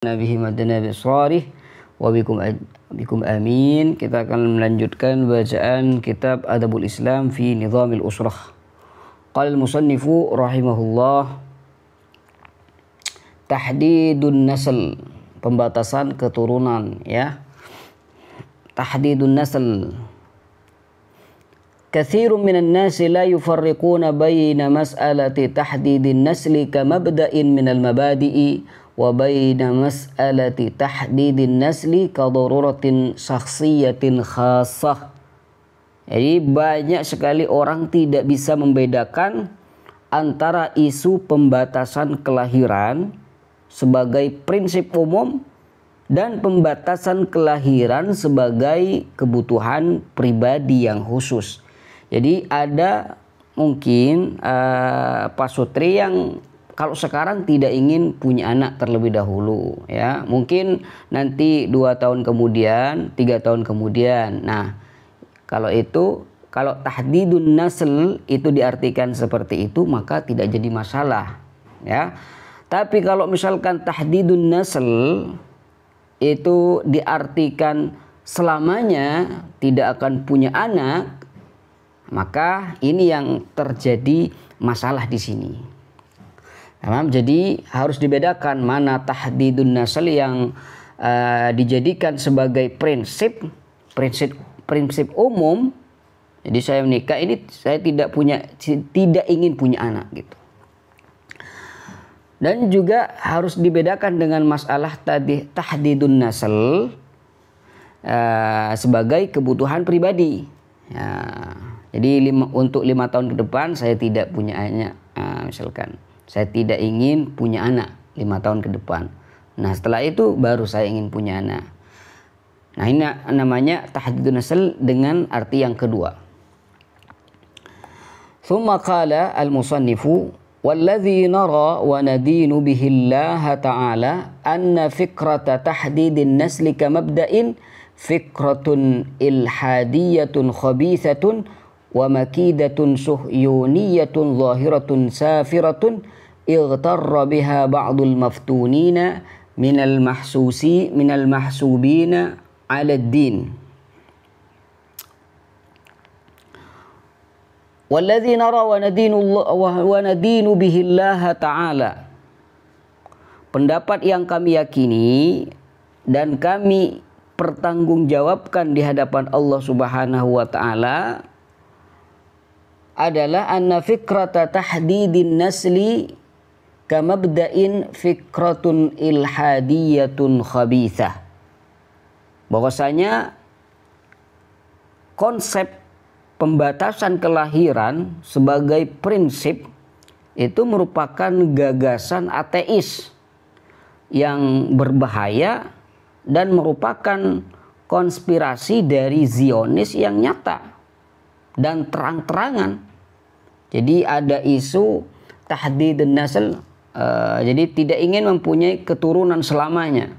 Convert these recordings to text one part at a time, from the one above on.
Nabihi madana bisrarih wa bikum amin. Kita akan melanjutkan bacaan kitab Adabul Islam fi Nizamil Usrah. Qala al-musannifu rahimahullah, tahdidun nasl, pembatasan keturunan, ya. Tahdidun nasl. Katsirun minan nasi la yufarriquna baina mas'alati tahdidin nasli kamabda'in minal mabadi'i wa baina mas'alati tahdidin nasli kadaruratin syakhsiyatin khassah. Jadi banyak sekali orang tidak bisa membedakan antara isu pembatasan kelahiran sebagai prinsip umum dan pembatasan kelahiran sebagai kebutuhan pribadi yang khusus. Jadi ada mungkin pasutri yang kalau sekarang tidak ingin punya anak terlebih dahulu, ya, mungkin nanti 2 tahun kemudian, 3 tahun kemudian. Nah, kalau tahdidun nasl itu diartikan seperti itu, maka tidak jadi masalah, ya. Tapi kalau misalkan tahdidun nasl itu diartikan selamanya tidak akan punya anak, maka ini yang terjadi masalah di sini. Jadi harus dibedakan mana tahdidun nasl yang dijadikan sebagai prinsip umum. Jadi saya menikah ini saya tidak ingin punya anak gitu. Dan juga harus dibedakan dengan masalah tahdidun nasl sebagai kebutuhan pribadi. Ya, jadi untuk 5 tahun ke depan saya tidak punya anak, misalkan saya tidak ingin punya anak 5 tahun ke depan. Nah, setelah itu baru saya ingin punya anak. Nah, ini namanya tahdidun nasl dengan arti yang kedua. Thumma qala al-musannifu والذي نرى وندين به الله تعالى أن فكرة تحديد النسل كمبدأ فكرة إلحادية خبيثة ومكيدة صهيونية ظاهرة سافرة اغتر بها بعض المفتونين من المحسوبين على الدين. Walladzi nara wa nadinu bihillaha ta'ala. Pendapat yang kami yakini dan kami pertanggungjawabkan di hadapan Allah Subhanahu wa taala adalah anna fikrata tahdidin nasli kamabda'in fikratun ilhadiyatun khabithah. Bahwasanya konsep pembatasan kelahiran sebagai prinsip itu merupakan gagasan ateis yang berbahaya dan merupakan konspirasi dari Zionis yang nyata dan terang-terangan. Jadi ada isu tahdidun nasl, jadi tidak ingin mempunyai keturunan selamanya.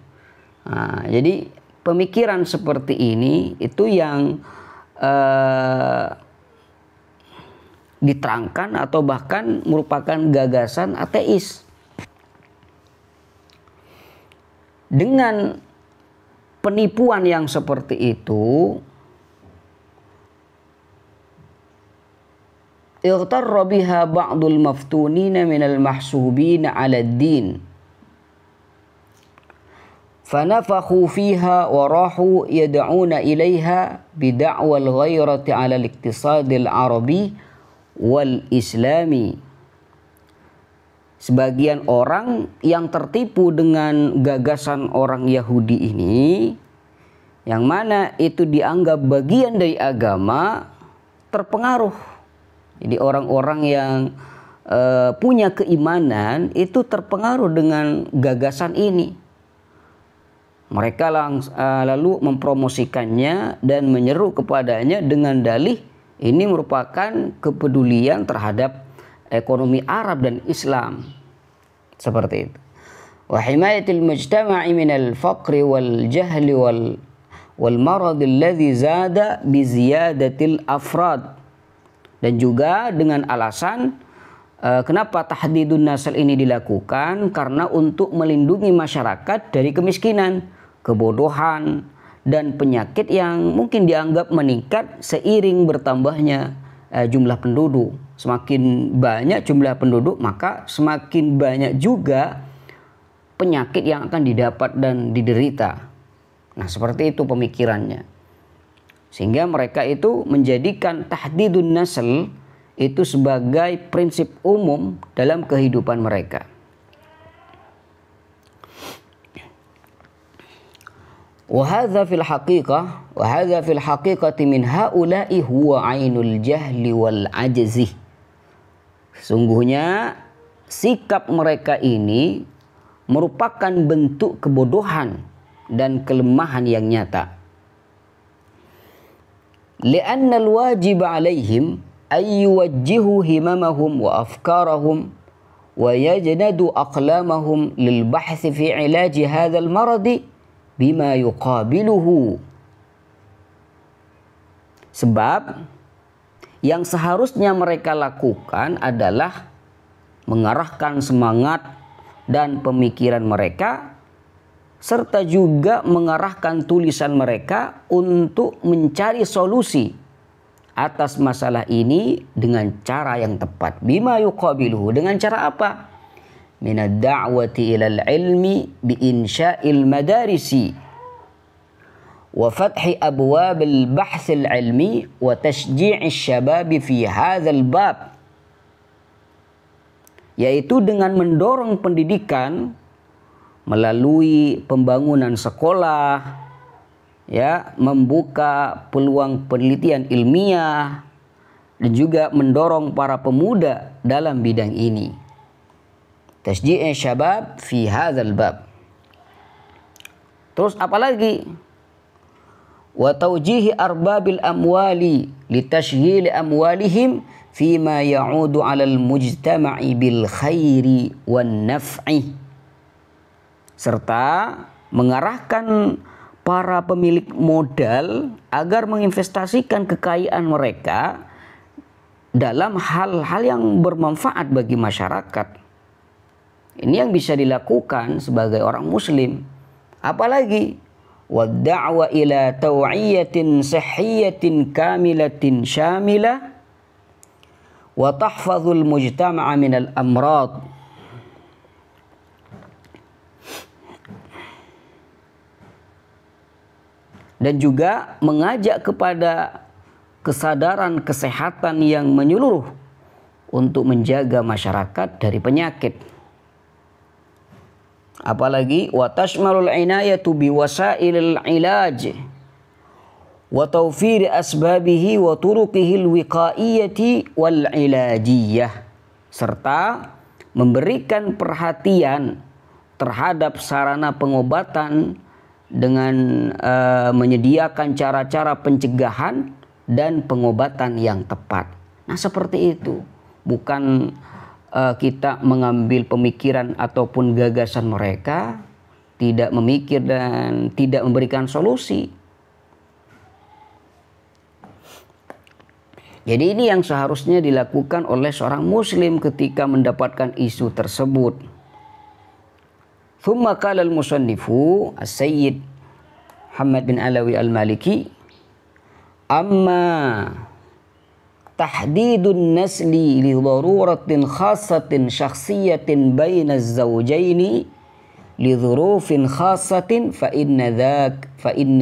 Jadi pemikiran seperti ini itu yang diterangkan atau bahkan merupakan gagasan ateis. Dengan penipuan yang seperti itu, ightarra biha ba'dul maftunina minal mahsubina 'ala ad-din. فنفخوا فيها وراحوا يدعون إليها بدعوى الغيرة على الاقتصاد العربي والإسلامي. Sebagian orang yang tertipu dengan gagasan orang Yahudi ini, yang mana itu dianggap bagian dari agama, terpengaruh. Jadi orang-orang yang punya keimanan itu terpengaruh dengan gagasan ini. Mereka lalu mempromosikannya dan menyeru kepadanya dengan dalih ini merupakan kepedulian terhadap ekonomi Arab dan Islam. Seperti itu. Wa himayatil mujtama'i minal faqri wal jahli wal marad alladhi zada bi ziyadatil afrad. Dan juga dengan alasan Kenapa tahdidun nasl ini dilakukan? Karena untuk melindungi masyarakat dari kemiskinan, kebodohan, dan penyakit yang mungkin dianggap meningkat seiring bertambahnya jumlah penduduk. Semakin banyak jumlah penduduk, maka semakin banyak juga penyakit yang akan didapat dan diderita. Nah, seperti itu pemikirannya. Sehingga mereka itu menjadikan tahdidun nasl itu sebagai prinsip umum dalam kehidupan mereka. Wahadza fil haqiqati min haula'i huwa ainul jahli wal ajzi. Sungguhnya sikap mereka ini merupakan bentuk kebodohan dan kelemahan yang nyata. Li'anna al-wajib 'alaihim ay yuwajjihu himamahum wa afkarahum wa yajnadu aqlamahum lil bahth fi 'ilaji hadzal maradi bima yuqabiluhu. Sebab yang seharusnya mereka lakukan adalah mengarahkan semangat dan pemikiran mereka serta juga mengarahkan tulisan mereka untuk mencari solusi atas masalah ini dengan cara yang tepat. Bima yuqabiluhu, dengan cara apa? Minad da'wati ilal ilmi bi insya'il madarisi wa fathi abwabil bahthil ilmi wa tashji'is syababi fi hadzal bab, yaitu dengan mendorong pendidikan melalui pembangunan sekolah, ya, membuka peluang penelitian ilmiah dan juga mendorong para pemuda dalam bidang ini. Tasji'i syabab fi hadzal bab. Terus apalagi? Wa tawjihi arbabil amwali litashghili amwalihim fima ya'udu 'alal mujtama'i bil khairi wan naf'i. Serta mengarahkan para pemilik modal agar menginvestasikan kekayaan mereka dalam hal-hal yang bermanfaat bagi masyarakat. Ini yang bisa dilakukan sebagai orang muslim. Apalagi wadda'wa ila taw'iyatin sihhiyatin kamilatin syamilah wa tahfazul mujtama'a minal amrad. Dan juga mengajak kepada kesadaran kesehatan yang menyeluruh untuk menjaga masyarakat dari penyakit. Apalagi wa tashmalul inayatu bi wasailil ilaj wa tawfir asbabihi wa turuqihil wiqaiyati wal ilajiyah, serta memberikan perhatian terhadap sarana pengobatan dengan menyediakan cara-cara pencegahan dan pengobatan yang tepat. Nah, seperti itu. Bukan kita mengambil pemikiran ataupun gagasan mereka, tidak memikir dan tidak memberikan solusi. Jadi ini yang seharusnya dilakukan oleh seorang muslim ketika mendapatkan isu tersebut. Thumma qala al-musannifu as-sayyid Muhammad bin Alawi al-Maliki, amma tahdidun nasli li daruratin khassatin syakhsiyatin baina az-zawjaini li dhurufin khassatin fa inna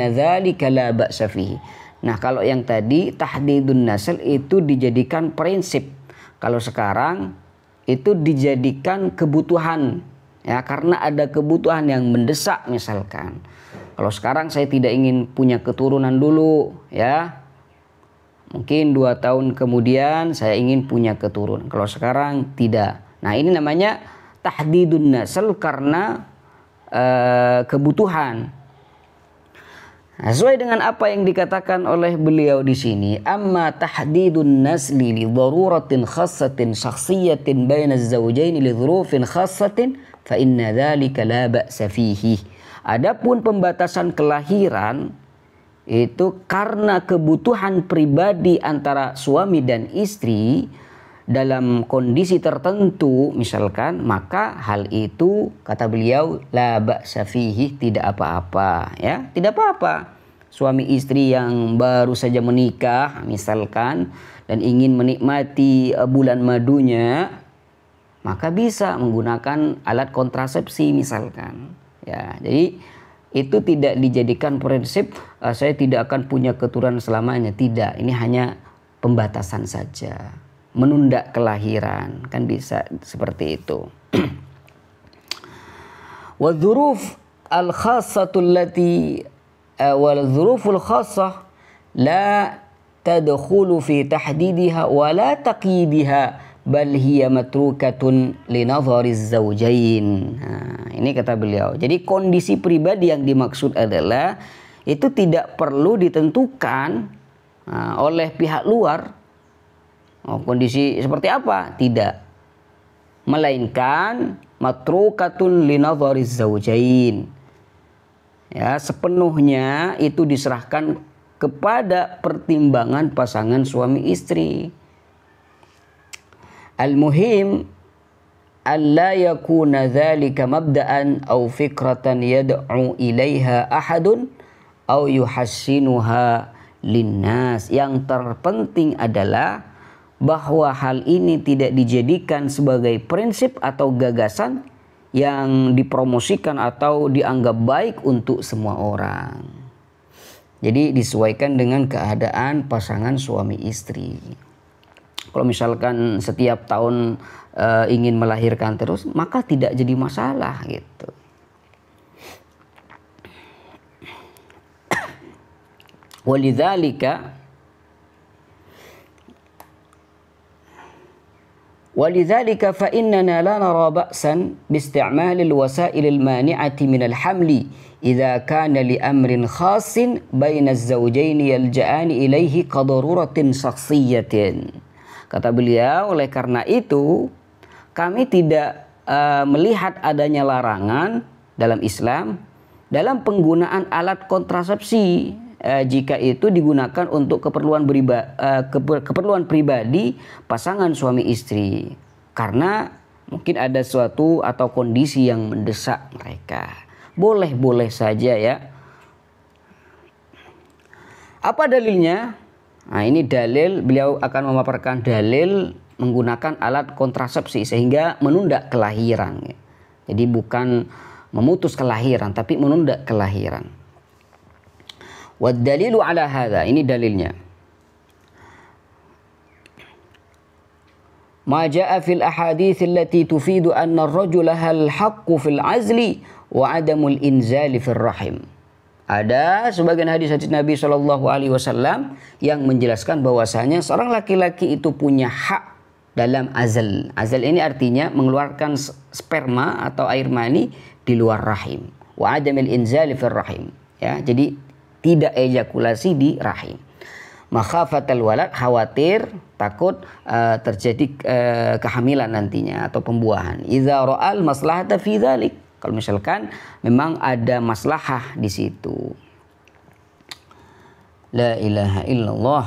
dzalika la ba'sa fihi. Nah, kalau yang tadi tahdidun nasl itu dijadikan prinsip. Kalau sekarang itu dijadikan kebutuhan. Ya, karena ada kebutuhan yang mendesak misalkan. Kalau sekarang saya tidak ingin punya keturunan dulu, ya. Mungkin 2 tahun kemudian saya ingin punya keturunan. Kalau sekarang tidak. Nah, ini namanya tahdidun nasl karena kebutuhan. Nah, sesuai dengan apa yang dikatakan oleh beliau di sini, amma tahdidun nasli li daruratin khassatin syakhsiyatin baina az-zawjaini li dhurufin khassatin fa inna dzalika la ba'sa fihi. Adapun pembatasan kelahiran itu karena kebutuhan pribadi antara suami dan istri, dalam kondisi tertentu misalkan, maka hal itu kata beliau la ba'sa fihi, tidak apa-apa ya, tidak apa-apa. Suami istri yang baru saja menikah misalkan dan ingin menikmati bulan madunya, maka bisa menggunakan alat kontrasepsi misalkan ya. Jadi itu tidak dijadikan prinsip saya tidak akan punya keturunan selamanya, tidak. Ini hanya pembatasan saja, menunda kelahiran, kan bisa seperti itu. Wa dzuruf al khassatul lati wal dzuruful khassah la tadkhulu fi tahdidiha wa la taqyidiha bal hiya matrukatun li nadhariz zawjain. Nah, ini kata beliau. Jadi kondisi pribadi yang dimaksud adalah itu tidak perlu ditentukan oleh pihak luar. Kondisi seperti apa? Tidak. Melainkan matrukatun li nadhariz zawjain. Ya, sepenuhnya itu diserahkan kepada pertimbangan pasangan suami istri. Al-muhim alla yakuna dzalika mabda'an aw fikratan yad'u ilaiha ahadun aw yuhassinuha linnas. Yang terpenting adalah bahwa hal ini tidak dijadikan sebagai prinsip atau gagasan yang dipromosikan atau dianggap baik untuk semua orang. Jadi disesuaikan dengan keadaan pasangan suami istri. Kalau misalkan setiap tahun ingin melahirkan terus, maka tidak jadi masalah gitu. Walidzalika fa innana la nara ba'san biisti'mal al-wasa'il al-mani'ati min al-hamli idza kana li amrin khassin baina az-zawjayn yalja'ani ilayhi qadaruratin shakhsiyatin. Kata beliau, oleh karena itu kami tidak melihat adanya larangan dalam Islam dalam penggunaan alat kontrasepsi jika itu digunakan untuk keperluan pribadi pasangan suami istri, karena mungkin ada suatu atau kondisi yang mendesak mereka. Boleh-boleh saja ya. Apa dalilnya? Nah, ini dalil, beliau akan memaparkan dalil menggunakan alat kontrasepsi sehingga menunda kelahiran. Jadi bukan memutus kelahiran, tapi menunda kelahiran. Wad dalilu ala hadza, ini dalilnya. Ma jaa fil ahadits allati tufidu anna ar-rajula hal haqqu fil azli wa adamul inzali fil rahim. Ada sebagian hadis-hadis Nabi SAW yang menjelaskan bahwasanya seorang laki-laki itu punya hak dalam azal. Azal ini artinya mengeluarkan sperma atau air mani di luar rahim. Wa adamil inzali fil rahim. Ya, jadi tidak ejakulasi di rahim. Makhafatal walad, khawatir, takut terjadi kehamilan nantinya atau pembuahan. Idza ra'al maslahata fi dzalik. Kalau misalkan memang ada maslahah di situ. La ilaha illallah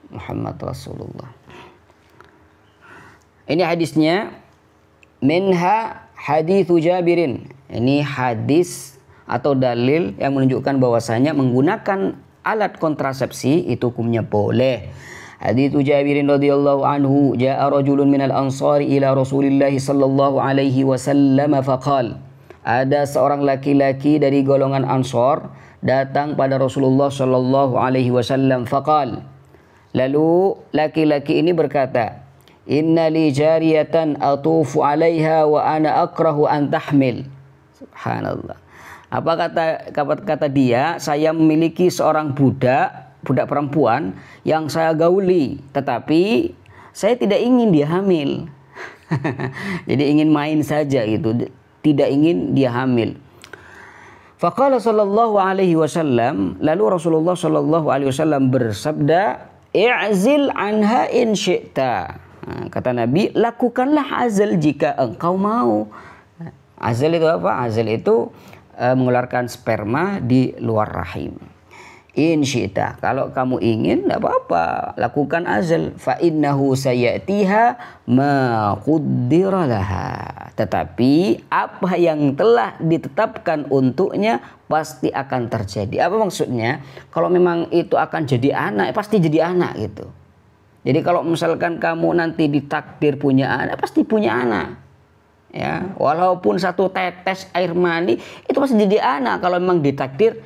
Muhammad Rasulullah. Ini hadisnya, minha hadithu Jabirin. Ini hadis atau dalil yang menunjukkan bahwasanya menggunakan alat kontrasepsi itu hukumnya boleh. Haditsu Jabirin radhiyallahu anhu, jaa rajulun minal ansari ila Rasulillah sallallahu alaihi wasallam faqala. Ada seorang laki-laki dari golongan Ansar datang pada Rasulullah sallallahu alaihi wasallam faqala. Lalu laki-laki ini berkata, "Inna li jariyatan atufu 'alaiha wa ana akrahu an tahmil." Subhanallah. Apa kata dia? Saya memiliki seorang budak perempuan yang saya gauli, tetapi saya tidak ingin dia hamil. Jadi ingin main saja gitu, tidak ingin dia hamil. Faqala sallallahu alaihi wasallam, lalu Rasulullah sallallahu alaihi wasallam bersabda, "I'zil anha in syi'ta." Kata Nabi, lakukanlah azal jika engkau mau. Azal itu apa? Azal itu mengeluarkan sperma di luar rahim. In syi'ta, kalau kamu ingin tidak apa-apa, lakukan azal. Fa innahu sayatiha ma quddira laha. Tetapi apa yang telah ditetapkan untuknya pasti akan terjadi. Apa maksudnya? Kalau memang itu akan jadi anak, pasti jadi anak gitu. Jadi kalau misalkan kamu nanti ditakdir punya anak, pasti punya anak. Ya, walaupun satu tetes air mani itu pasti jadi anak kalau memang ditakdir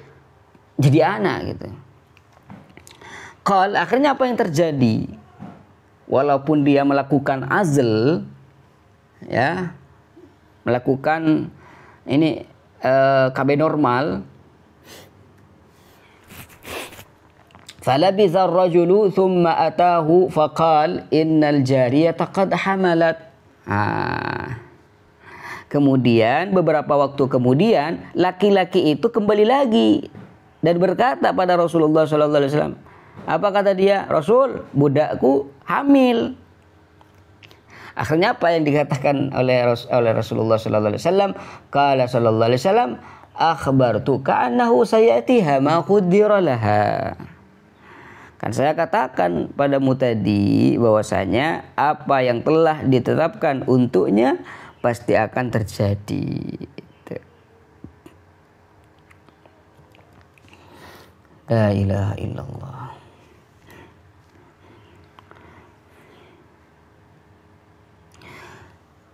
jadi anak gitu. Akhirnya apa yang terjadi? Walaupun dia melakukan azl, ya, melakukan ini KB normal, falabitha ar-rajulu thumma atahu faqal innal jariyata qad hamalat. Kemudian beberapa waktu kemudian laki-laki itu kembali lagi dan berkata pada Rasulullah sallallahu alaihi wasallam. Apa kata dia? Rasul, budakku hamil. Akhirnya apa yang dikatakan oleh Rasulullah sallallahu alaihi wasallam? Qala sallallahu alaihi wasallam, akhbartuka annahu sayatiha ma qaddara laha. Kan saya katakan padamu tadi bahwasanya apa yang telah ditetapkan untuknya pasti akan terjadi. La ilaha illallah.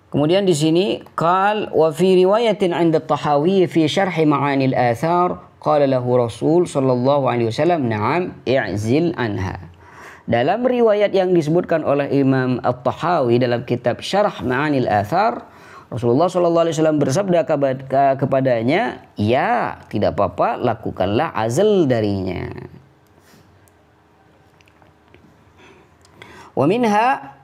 Kemudian di sini qal wa fi riwayatin 'inda at-Tahawi fi syarh ma'ani al-athar qala lahu Rasul sallallahu alaihi wasallam na'am i'zil anha. Dalam riwayat yang disebutkan oleh Imam At-Tahawi dalam kitab Syarh Ma'ani al-Athar, Rasulullah sallallahu alaihi wasallam bersabda kepadanya, ya, tidak apa-apa, lakukanlah azal darinya. Wa minha,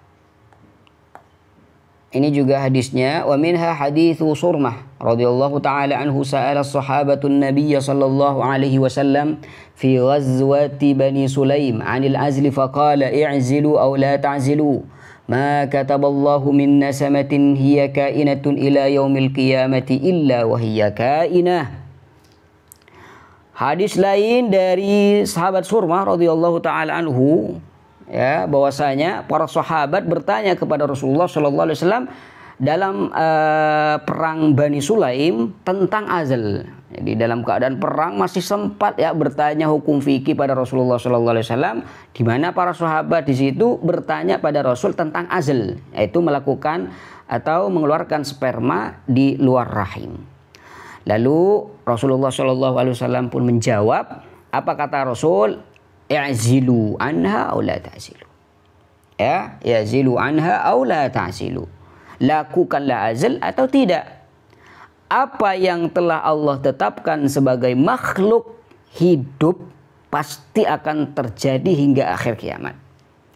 ini juga hadisnya, wa minha hadithu Surmah radhiyallahu taala anhu sa'ala as-sahabatun nabiyya sallallahu alaihi wasallam fi ghazwati Bani Sulaim 'anil azli faqala i'zilu aw la ta'zilu ma kataballahu min nasamatin hiya kainatun ila yaumil qiyamati illa wa hiya kainah. Hadis lain dari sahabat Surmah radhiyallahu taala anhu, ya, bahwasanya para sahabat bertanya kepada Rasulullah sallallahu alaihi wasallam dalam perang Bani Sulaim tentang azal. Jadi dalam keadaan perang masih sempat ya bertanya hukum fikih pada Rasulullah sallallahu alaihi wasallam, di mana para sahabat di situ bertanya pada Rasul tentang azal, yaitu melakukan atau mengeluarkan sperma di luar rahim. Lalu Rasulullah sallallahu alaihi wasallam pun menjawab, apa kata Rasul? I'zilu anha aw la ta'zilu. Ya, i'zilu anha aw la ta'zilu. Lakukanlah azal atau tidak. Apa yang telah Allah tetapkan sebagai makhluk hidup pasti akan terjadi hingga akhir kiamat.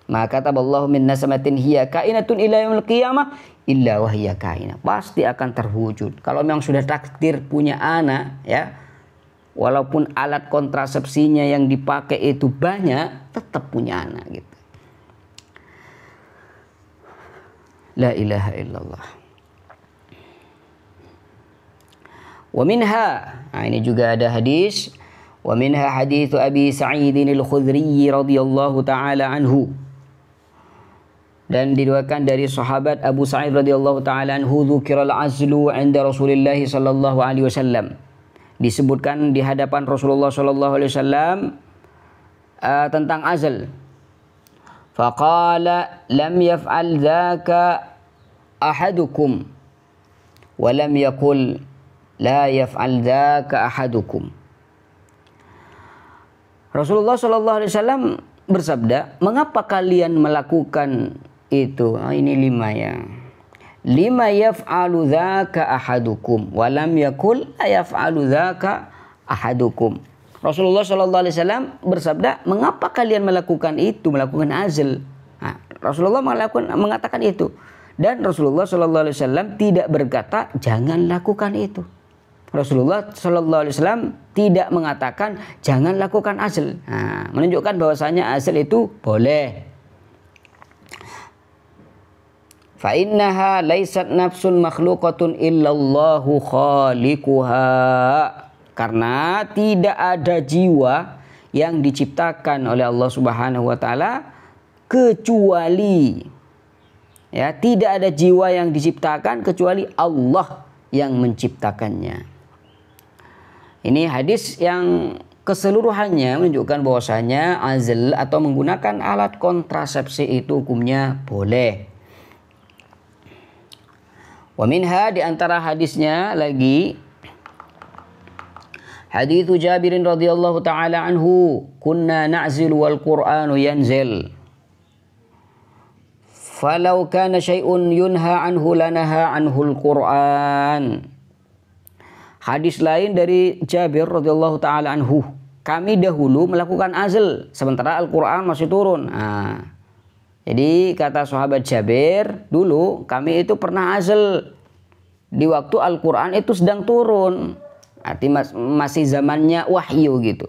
Maka kataballahu min nasamatin hiya kainatun ila yaumil qiyamah illa wa hiya kainah. Pasti akan terwujud. Kalau memang sudah takdir punya anak, ya, walaupun alat kontrasepsinya yang dipakai itu banyak, tetap punya anak gitu. La ilaha illallah. Wa minha, ini juga ada hadis, wa minha hadits Abi Sa'id al-Khudri radhiyallahu taala anhu. Dan diriwayatkan dari sahabat Abu Sa'id radhiyallahu taala anhu, dzukiral azlu 'inda Rasulillah sallallahu alaihi wasallam. Disebutkan di hadapan Rasulullah sallallahu alaihi wasallam tentang azal. Faqala lam yaf'al dzaka ahadukum wa lam yaqul la yaf'al dzaka ahadukum. Rasulullah sallallahu alaihi wasallam bersabda, mengapa kalian melakukan itu? Ini 5 ya. Lima yaf'alu dzaka ahadukum wa lam yaqul la yaf'alu dzaka ahadukum. Rasulullah sallallahu alaihi wasallam bersabda, mengapa kalian melakukan itu, melakukan azal? Rasulullah mengatakan itu, dan Rasulullah sallallahu alaihi wasallam tidak berkata jangan lakukan itu. Rasulullah sallallahu alaihi wasallam tidak mengatakan jangan lakukan azal. Menunjukkan bahwasanya azal itu boleh. Fa innaha laysat nafsun makhluqatun illallahu khaliquha. Karena tidak ada jiwa yang diciptakan oleh Allah Subhanahu wa taala kecuali, ya, tidak ada jiwa yang diciptakan kecuali Allah yang menciptakannya. Ini hadis yang keseluruhannya menunjukkan bahwasanya azl atau menggunakan alat kontrasepsi itu hukumnya boleh. Wa minha, di antara hadisnya lagi hadits Jabir radhiyallahu taala anhu, kunna na'zil wal Qur'anu yanzil. Falau kana syai'un yunha anhu lanaha anhul Qur'an. Hadis lain dari Jabir radhiyallahu taala anhu, kami dahulu melakukan azl sementara Al-Qur'an masih turun. Jadi kata sahabat Jabir, dulu kami itu pernah azl di waktu Al-Quran itu sedang turun, artinya masih zamannya wahyu gitu.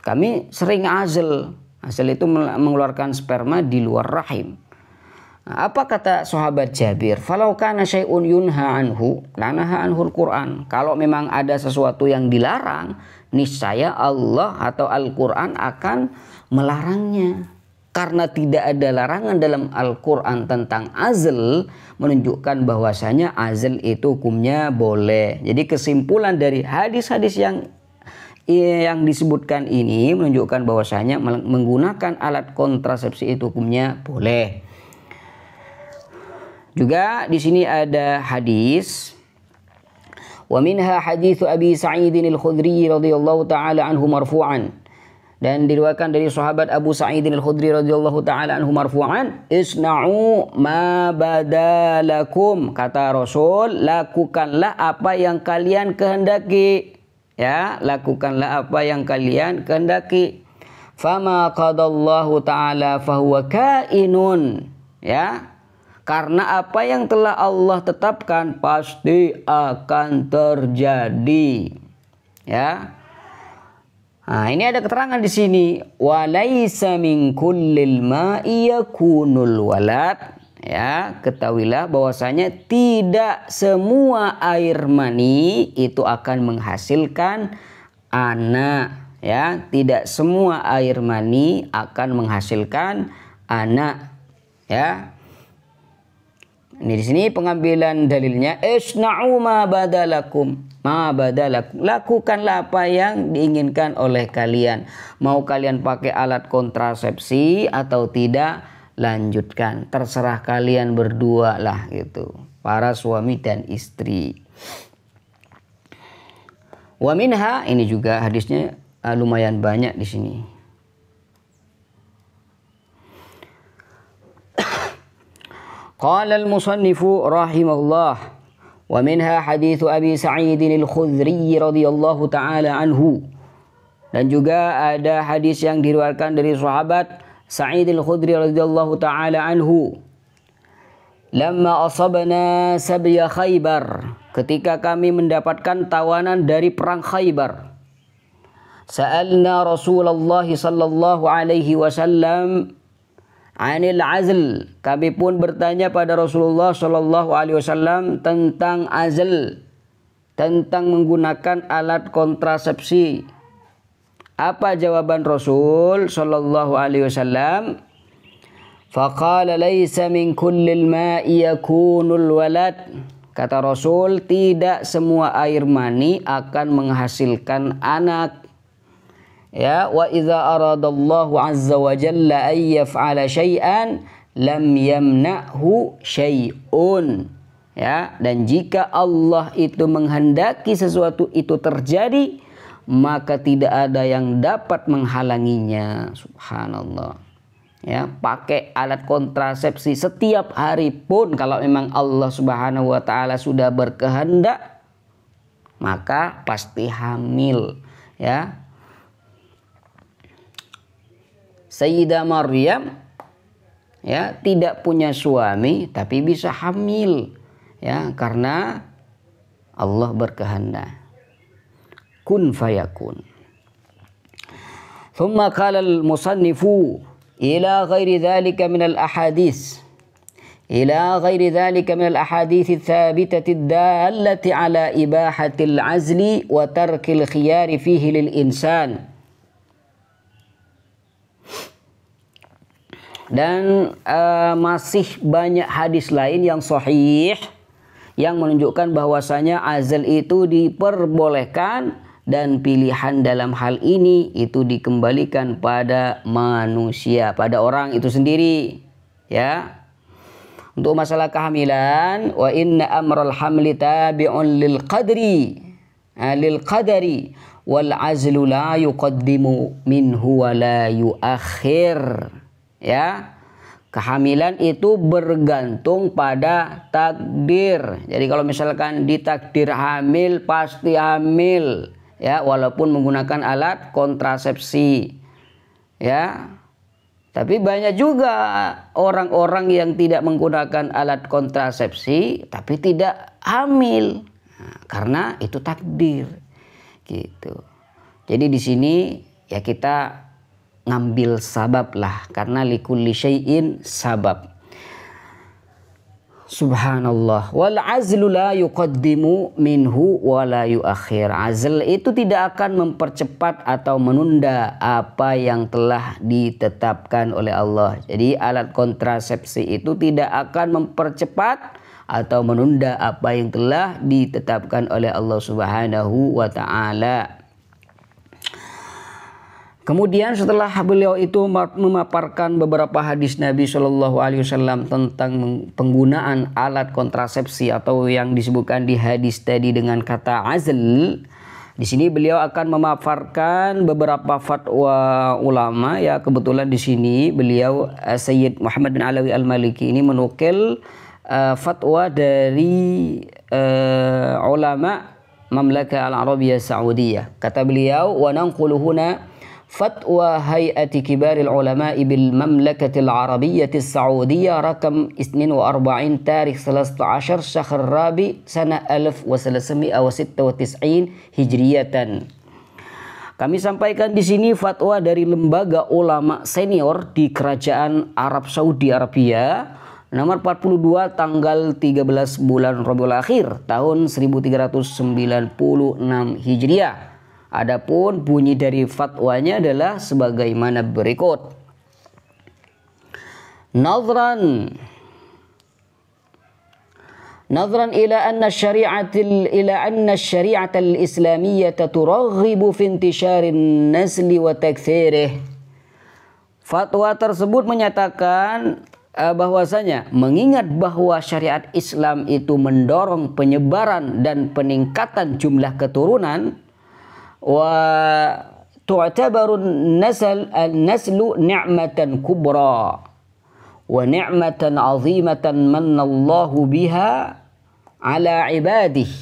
Kami sering azl. Azl itu mengeluarkan sperma di luar rahim. Apa kata sahabat Jabir? Falau kana syai'un yunha anhu lanaha anhul Quran. Kalau memang ada sesuatu yang dilarang, niscaya Allah atau Al-Quran akan melarangnya. Karena tidak ada larangan dalam Al-Quran tentang azl, menunjukkan bahwasanya azl itu hukumnya boleh. Jadi kesimpulan dari hadis-hadis yang disebutkan ini menunjukkan bahwasanya menggunakan alat kontrasepsi itu hukumnya boleh. Juga di sini ada hadis, wa minha hadits Abi Sa'id al-Khudri radhiyallahu taala anhu marfu'an. Dan diriwayatkan dari sahabat Abu Sa'id al-Khudri radhiyallahu taala anhu marfu'an, isna'u ma badalakum, kata Rasul, lakukanlah apa yang kalian kehendaki, ya, lakukanlah apa yang kalian kehendaki. Fama qadallahu taala fahuwa kainun, ya, karena apa yang telah Allah tetapkan pasti akan terjadi, ya. Nah, ini ada keterangan di sini, walaisa min kullil ma'i yakunul walad, ya, ketahuilah bahwasanya tidak semua air mani itu akan menghasilkan anak, ya, tidak semua air mani akan menghasilkan anak, ya. Ini di sini pengambilan dalilnya, isna'u ma badalakum, lakukanlah apa yang diinginkan oleh kalian. Mau kalian pakai alat kontrasepsi atau tidak, lanjutkan, terserah kalian berdua lah gitu, para suami dan istri. Wa minha, ini juga hadisnya lumayan banyak di sini. Qala al-musannifu rahimahullah, wa minha hadithu Abi Sa'id al-Khudri radhiyallahu ta'ala anhu. Dan juga ada hadis yang diriwayatkan dari sahabat Sa'id al-Khudri radhiyallahu ta'ala anhu. Lamma asabna sabya Khaybar, ketika kami mendapatkan tawanan dari perang Khaybar. Sa'alna Rasulullah sallallahu alaihi wasallam anil azl, kami pun bertanya pada Rasulullah sallallahu alaihi wasallam tentang azl, tentang menggunakan alat kontrasepsi. Apa jawaban Rasul sallallahu alaihi wasallam? Faqala laisa min kullil ma'i yakunul walad. Kata Rasul, tidak semua air mani akan menghasilkan anak. Ya, wa idza aradallahu azza wa jalla ay yaf'ala syai'an lam yamna'hu syai'un. Ya, dan jika Allah itu menghendaki sesuatu itu terjadi, maka tidak ada yang dapat menghalanginya. Subhanallah. Ya, pakai alat kontrasepsi setiap hari pun kalau memang Allah Subhanahu wa taala sudah berkehendak, maka pasti hamil, ya. Sayyidah Maryam, ya, tidak punya suami tapi bisa hamil, ya, karena Allah berkehendak. Kun fayakun. Thumma qala al-musannifu ila ghairi dhalika min al-ahadits, ila ghairi dhalika min al-ahadits ats-tsabitati ad-dallati ala ibahati al-'azli wa tarki al-khiyari fihi lil insan. Dan masih banyak hadis lain yang sahih yang menunjukkan bahwasanya azal itu diperbolehkan dan pilihan dalam hal ini itu dikembalikan pada manusia, pada orang itu sendiri, ya. Untuk masalah kehamilan, wa inna amral hamli tabi'un lil qadari wal azlu la yuqaddimu minhu wa la yuakhir. Ya, kehamilan itu bergantung pada takdir. Jadi kalau misalkan ditakdir hamil, pasti hamil, ya, walaupun menggunakan alat kontrasepsi, ya. Tapi banyak juga orang-orang yang tidak menggunakan alat kontrasepsi tapi tidak hamil, nah, karena itu takdir, gitu. Jadi di sini ya kita ngambil sabab lah, karena likulli syai'in sabab. Subhanallah. Wal azlu la yuqaddimu minhu wa la yuakhir. Azl itu tidak akan mempercepat atau menunda apa yang telah ditetapkan oleh Allah. Jadi alat kontrasepsi itu tidak akan mempercepat atau menunda apa yang telah ditetapkan oleh Allah Subhanahu wa taala. Kemudian setelah beliau itu memaparkan beberapa hadis Nabi Shallallahu Alaihi Wasallam tentang penggunaan alat kontrasepsi atau yang disebutkan di hadis tadi dengan kata azl, di sini beliau akan memaparkan beberapa fatwa ulama. Ya, kebetulan di sini beliau Sayyid Muhammad bin Alawi Al-Maliki ini menukil fatwa dari ulama Mamlakah Al-Arabiyah Saudiyah. Kata beliau, wa nanqulu huna fatwa hay'ati kibaril ulama'i bil mamlakatil arabiyyati saudiyah rakam 42 tarikh 13 syahr rabi sana 1396 hijriyatan. Kami sampaikan di sini fatwa dari lembaga ulama senior di kerajaan Arab Saudi Arabia nomor 42 tanggal 13 bulan Rabiul Akhir tahun 1396 Hijriah. Adapun bunyi dari fatwanya adalah sebagaimana berikut. Nadhran ila anna syari'at al-islamiyyah turaghibu fi intisharin nasli wa takthirih. Fatwa tersebut menyatakan bahwasanya mengingat bahwa syariat Islam itu mendorong penyebaran dan peningkatan jumlah keturunan, wa tu'tabaru an-naslu ni'matan kubra wa ni'matan 'azimatan manallahu biha ala ibadih,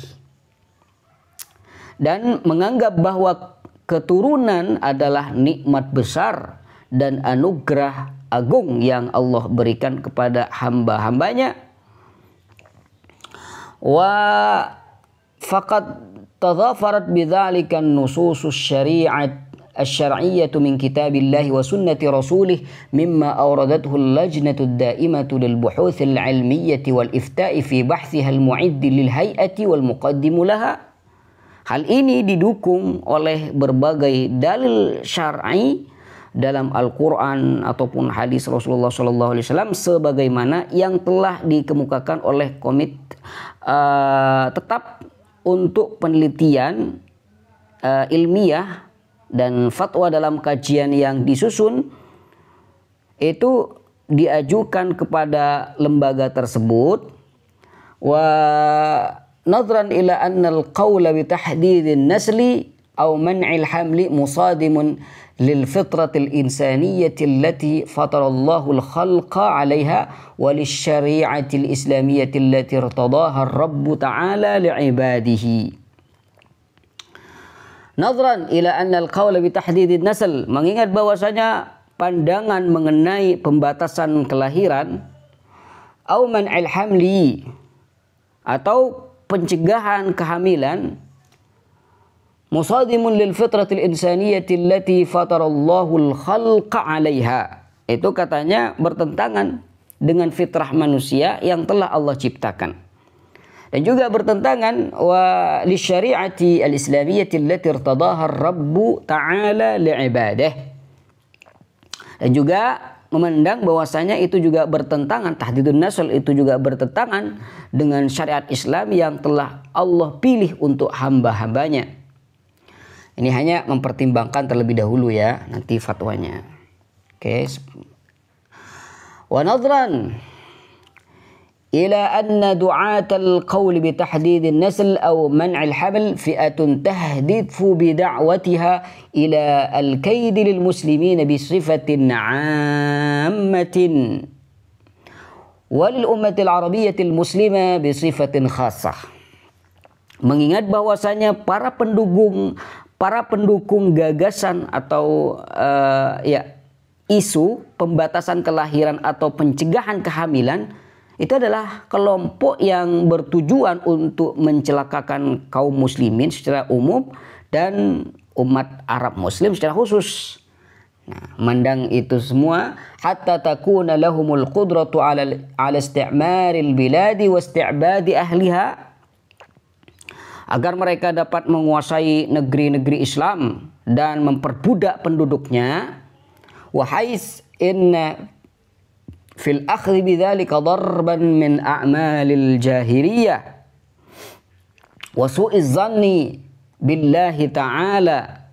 dan menganggap bahwa keturunan adalah nikmat besar dan anugerah agung yang Allah berikan kepada hamba-hambanya. Wa faqad تضافرت بذلك النصوص الشرعية من كتاب الله وسنة رسوله مما أوردته اللجنة الدائمة للبحوث العلمية والإفتاء في بحثها المعد للهيئة والمقدم لها. Hal ini didukung oleh berbagai dalil syar'i dalam Al-Quran ataupun hadis Rasulullah SAW sebagaimana yang telah dikemukakan oleh komite tetap untuk penelitian ilmiah dan fatwa dalam kajian yang disusun itu diajukan kepada lembaga tersebut. Wa nadhran ila anna al-qawla bi tahdidin nasli aw man'il hamli musadimun lil fitratil insaniyyati allati fatara Allahu al-khalqa 'alayha wa lisyari'atil islamiyyati allati irtadaha ar-rabb ta'ala li'ibadihi. Nadhran ila anna al-qawla bi tahdidin nasl, mengingat bahwasanya pandangan mengenai pembatasan kelahiran aw man'il hamli atau pencegahan kehamilan musadimun lil fitratil insaniyati allati fatarallahu al-khalqa 'alaiha, itu katanya bertentangan dengan fitrah manusia yang telah Allah ciptakan, dan juga bertentangan wa lisyari'ati al-islamiyyati allati irtadaha ar-rabb ta'ala li'ibadihi, dan juga memandang bahwasanya itu juga bertentangan, tahdidun nasl itu juga bertentangan dengan syariat Islam yang telah Allah pilih untuk hamba-hambanya. Ini hanya mempertimbangkan terlebih dahulu ya, nanti fatwanya. Oke. Wa nadran ila anna du'atal qawl bi tahdidin nasl aw man'il haml fi'atun tahdithu bi da'watiha ila al-kaid lil muslimin bi sifatin 'ammatin wa lil ummatil arabiyyatil muslimah bi sifatin khassah. Mengingat bahwasanya para pendukung gagasan atau isu pembatasan kelahiran atau pencegahan kehamilan itu adalah kelompok yang bertujuan untuk mencelakakan kaum muslimin secara umum dan umat Arab Muslim secara khusus. Nah, mandang itu semua hatta takuna lahumul qudratu ala isti'maril biladi wa isti'badi ahliha, agar mereka dapat menguasai negeri-negeri Islam dan memperbudak penduduknya. Wa hais inna fil akhdhi bidzalika darban min a'malil jahiliyah wa su'iz zanni billahi ta'ala,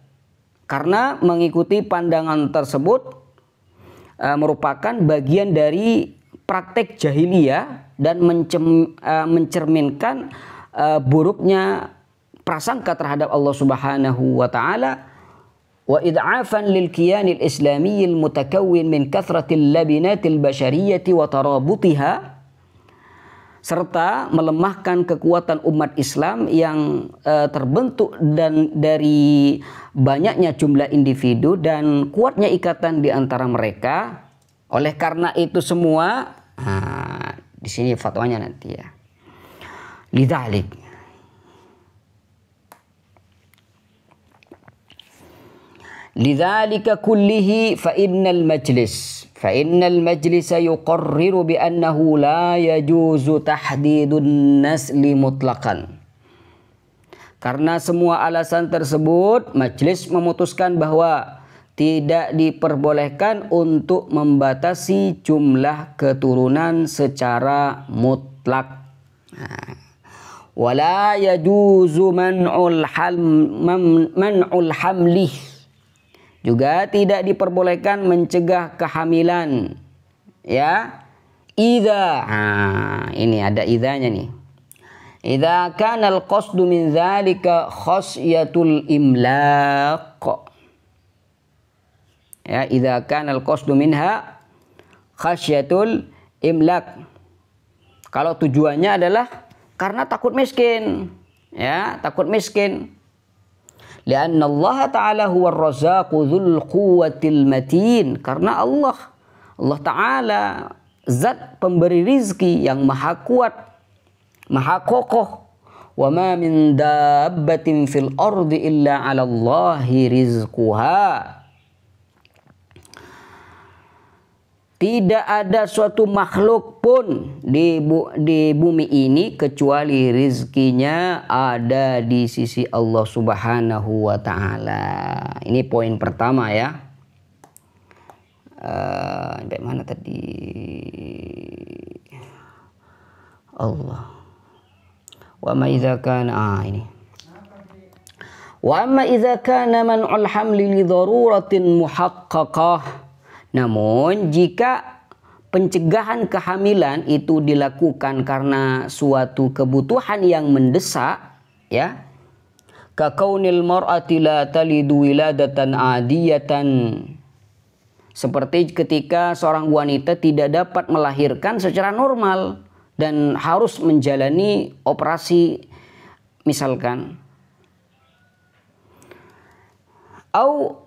karena mengikuti pandangan tersebut merupakan bagian dari praktek jahiliyah dan mencerminkan buruknya prasangka terhadap Allah Subhanahu wa taala, wa id'afan lil kiyanil islamiyil mutakawwin min kathratil labinatil basyariyyati wa tarabutiha, serta melemahkan kekuatan umat Islam yang terbentuk dan dari banyaknya jumlah individu dan kuatnya ikatan di antara mereka. Oleh karena itu semua, di sini fatwanya nanti ya. Lidzalik lidzalika kullihi fa innal majlis yuqarriru bi annahu la yajuzu tahdidun nasli mutlaqan. Karena semua alasan tersebut, majlis memutuskan bahwa tidak diperbolehkan untuk membatasi jumlah keturunan secara mutlak. Wala yajuzu man'ul hamlih, juga tidak diperbolehkan mencegah kehamilan. Ya, idza, ini ada idzanya nih. Idza kana al-qasdu min dzalika khasyatul imlaq. Ya, idza kana al-qasdu minha khasyatul imlaq. Kalau tujuannya adalah karena takut miskin, ya, takut miskin. Lianna Allah Ta'ala huwa ar-razzaqu dzul quwwatil matin, karena Allah Ta'ala zat pemberi rizki yang maha kuat, maha kokoh. Wa ma min dabbatin fil ardi illa 'ala Allahi rizquha. Tidak ada suatu makhluk pun di bumi ini kecuali rizkinya ada di sisi Allah Subhanahu wa ta'ala. Ini poin pertama ya. Sampai mana tadi? Allah. Wa ma idza kana ini. Wa amma idza kana man'ul hamli li daruratin muhaqqaqah. Namun jika pencegahan kehamilan itu dilakukan karena suatu kebutuhan yang mendesak, ya, ka kaunil mar'ati la talidu wiladatan adiyatan, seperti ketika seorang wanita tidak dapat melahirkan secara normal dan harus menjalani operasi misalkan, au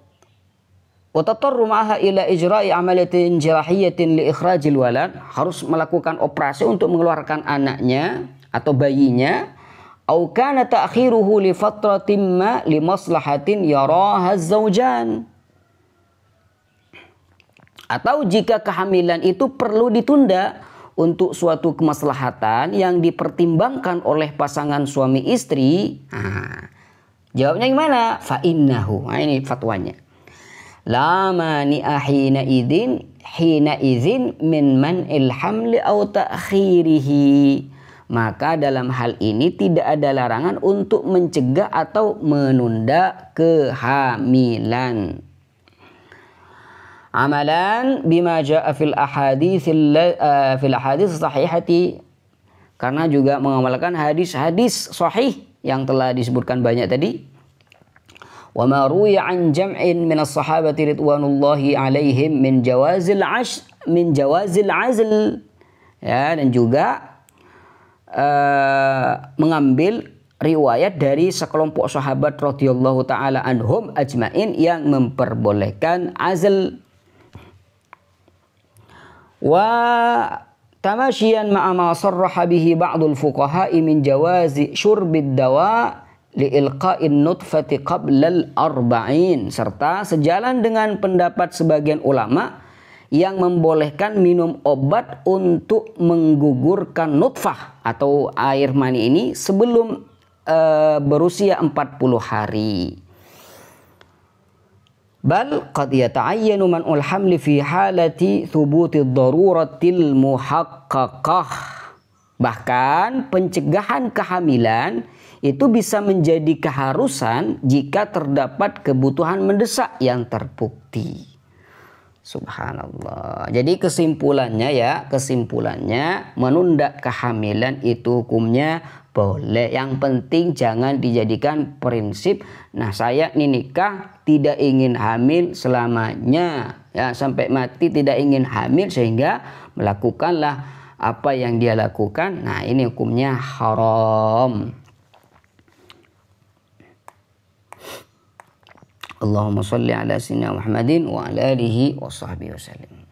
watatarru ma'aha ila ijra'i amaliyatin jarahiyatin li ikhrajil walad, harus melakukan operasi untuk mengeluarkan anaknya atau bayinya, au kana ta'khiruhu li fatratin ma li maslahatin yaraha az-zawjan, atau jika kehamilan itu perlu ditunda untuk suatu kemaslahatan yang dipertimbangkan oleh pasangan suami istri. Jawabnya gimana? Fa innahu. Ini fatwanya. La mani'a hina idzin min man'il hamli au ta'khirihi. Maka dalam hal ini tidak ada larangan untuk mencegah atau menunda kehamilan. Amalan bima jaa fil ahadits sahihati, karena juga mengamalkan hadis-hadis sahih yang telah disebutkan banyak tadi. Wa ma ruwiya an jam'in min as-sahabati ridwanullahi alaihim min jawazil azl, ya, dan juga mengambil riwayat dari sekelompok sahabat radhiyallahu taala anhum ajmain yang memperbolehkan azl. Wa tamasyian ma'a ma sarraha bihi ba'dul fuqaha'i min jawazi syurbid dawa liilqa'in nutfati qablal arba'in, serta sejalan dengan pendapat sebagian ulama yang membolehkan minum obat untuk menggugurkan nutfah atau air mani ini sebelum berusia 40 hari. Bal qad yata'ayyanu man'ul hamli fi halati thubuti daruratil muhaqqaqah. Bahkan pencegahan kehamilan itu bisa menjadi keharusan jika terdapat kebutuhan mendesak yang terbukti. Subhanallah. Jadi kesimpulannya menunda kehamilan itu hukumnya boleh. Yang penting jangan dijadikan prinsip, nah saya ini nikah tidak ingin hamil selamanya, ya, sampai mati tidak ingin hamil sehingga melakukanlah apa yang dia lakukan. Nah, ini hukumnya haram. Allahumma sholli ala sayyidina Muhammadin wa ala alihi wa sahbihi wasallam.